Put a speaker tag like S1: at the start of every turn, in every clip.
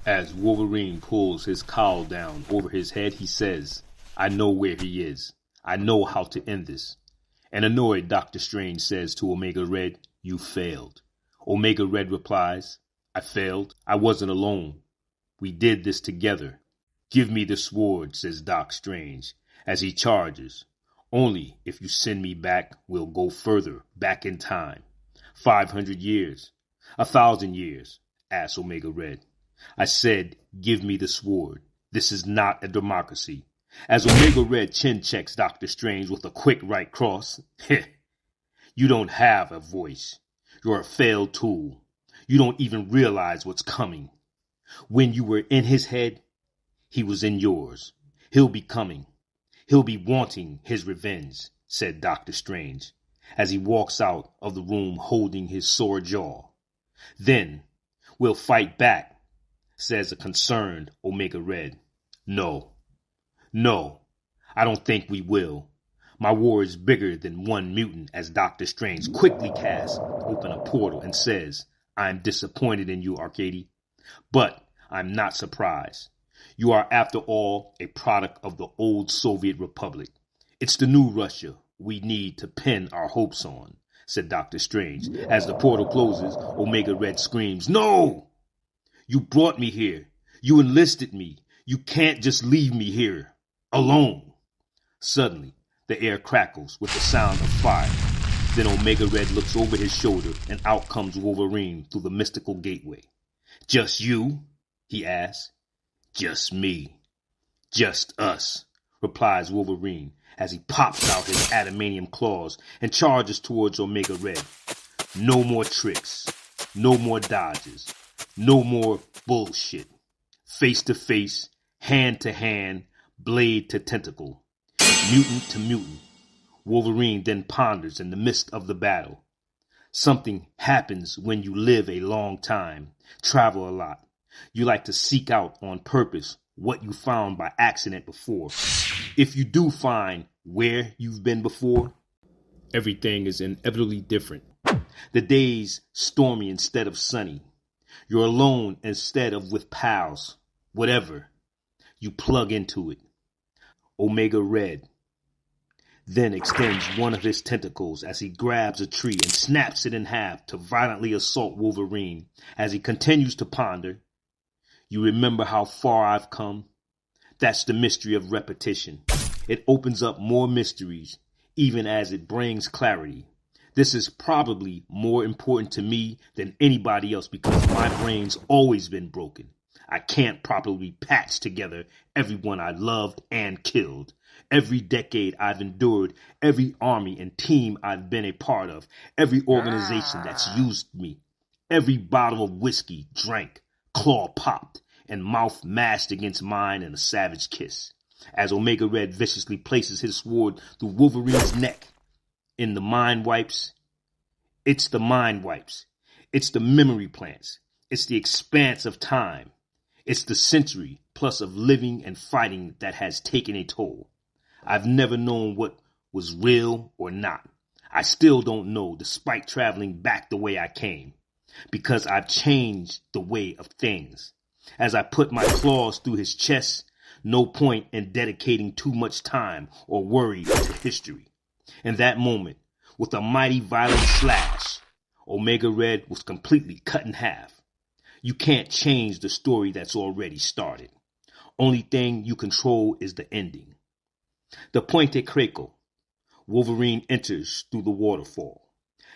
S1: As Wolverine pulls his cowl down over his head, he says, I know where he is. I know how to end this. An annoyed Doctor Strange says to Omega Red, you failed. Omega Red replies, I failed. I wasn't alone. We did this together. Give me the sword, says Doc Strange, as he charges. Only if you send me back, we'll go further, back in time. 500 years. 1,000 years, asks Omega Red. I said, give me the sword. This is not a democracy. As Omega Red chin checks Doctor Strange with a quick right cross. You don't have a voice. You're a failed tool. You don't even realize what's coming. When you were in his head, he was in yours. He'll be coming. He'll be wanting his revenge, said Doctor Strange, as he walks out of the room holding his sore jaw. Then we'll fight back, says a concerned Omega Red. No, I don't think we will. My war is bigger than one mutant, as Doctor Strange quickly casts open a portal and says, I'm disappointed in you, Arcady, but I'm not surprised. You are, after all, a product of the old Soviet Republic. It's the new Russia we need to pin our hopes on, said Doctor Strange. As the portal closes, Omega Red screams, No! You brought me here. You enlisted me. You can't just leave me here, alone. Suddenly, the air crackles with the sound of fire. Then Omega Red looks over his shoulder and out comes Wolverine through the mystical gateway. Just you? He asks. Just me. Just us, replies Wolverine as he pops out his adamantium claws and charges towards Omega Red. No more tricks. No more dodges. No more bullshit. Face to face, hand to hand, blade to tentacle, mutant to mutant. Wolverine then ponders in the midst of the battle. Something happens when you live a long time, travel a lot. You like to seek out on purpose what you found by accident before. If you do find where you've been before, everything is inevitably different. The day's stormy instead of sunny. You're alone instead of with pals. Whatever. You plug into it. Omega Red then extends one of his tentacles as he grabs a tree and snaps it in half to violently assault Wolverine. As he continues to ponder, you remember how far I've come? That's the mystery of repetition. It opens up more mysteries, even as it brings clarity. This is probably more important to me than anybody else because my brain's always been broken. I can't properly patch together everyone I loved and killed. Every decade I've endured, every army and team I've been a part of, every organization that's used me, every bottle of whiskey drank, claw popped, and mouth mashed against mine in a savage kiss. As Omega Red viciously places his sword through Wolverine's neck, in the mind wipes, it's the mind wipes. It's the memory plants. It's the expanse of time. It's the century plus of living and fighting that has taken a toll. I've never known what was real or not. I still don't know, despite traveling back the way I came, because I've changed the way of things. As I put my claws through his chest, no point in dedicating too much time or worry to history. In that moment, with a mighty violent slash, Omega Red was completely cut in half. You can't change the story that's already started. Only thing you control is the ending. The Puente Crackle. Wolverine enters through the waterfall.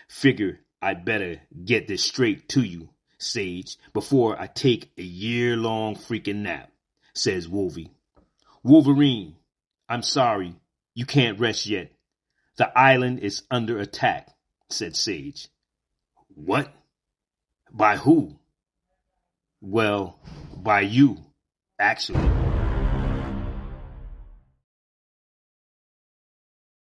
S1: Figure I'd better get this straight to you, Sage, before I take a year-long freaking nap, says Wolvie. Wolverine, I'm sorry, you can't rest yet. The island is under attack, said Sage. What? By who? Well, by you, actually.